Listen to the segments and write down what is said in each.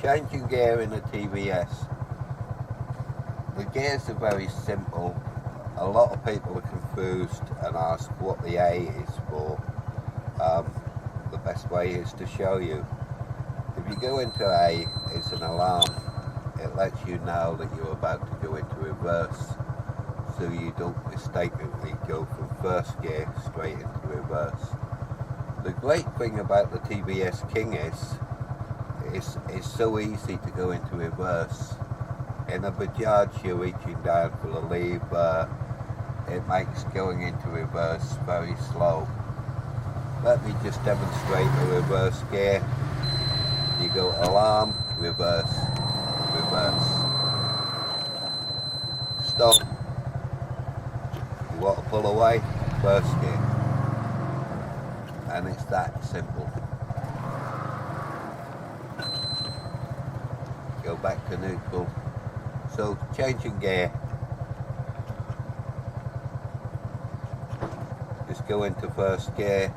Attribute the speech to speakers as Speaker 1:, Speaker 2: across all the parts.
Speaker 1: Changing gear in a TVS. The gears are very simple. A lot of people are confused and ask what the A is for. The best way is to show you. If you go into A, it's an alarm. It lets you know that you're about to go into reverse, so you don't mistakenly go from first gear straight into reverse. The great thing about the TVS King is it's so easy to go into reverse. In a Bajaj, you're reaching down for the lever. It makes going into reverse very slow. Let me just demonstrate the reverse gear. You go alarm, reverse, reverse. Stop. You want to pull away, first gear. And it's that simple. Go back to neutral. So changing gear. Just go into first gear.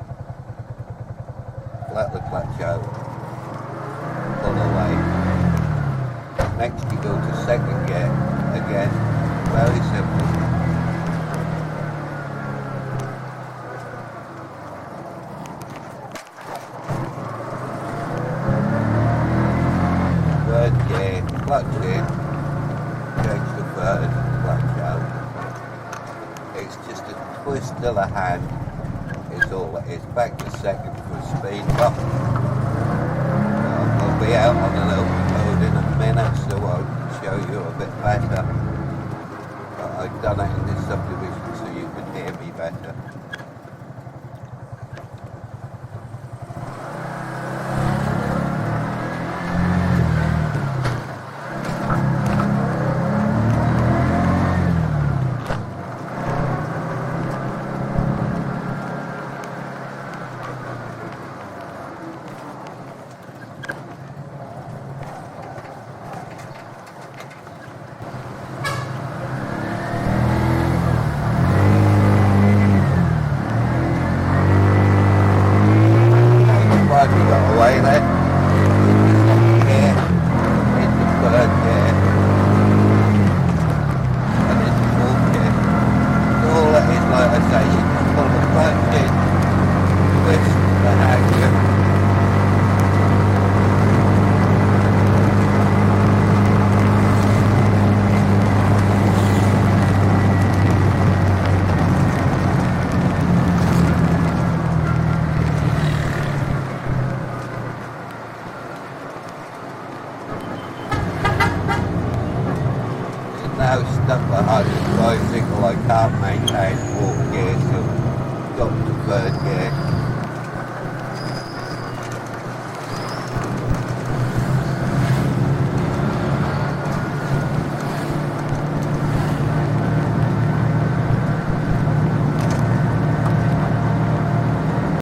Speaker 1: Let the clutch out. Pull away. Next you go to second gear. Again, very simple. Third gear, clutch in, change to third, clutch out. It's just a twist of the hand, is all it is. Back to second for a speed bump. We'll be out on an open road in a minute, so I'll show you a bit better. But I've done it in this subdivision so you can hear me better. You got away there. Gear, into third gear, and into fourth gear. So all it is, like I say, you can pull the clutch in, twist the hanger. Now stuck behind the bicycle, I can't maintain fourth gear, so got to third gear.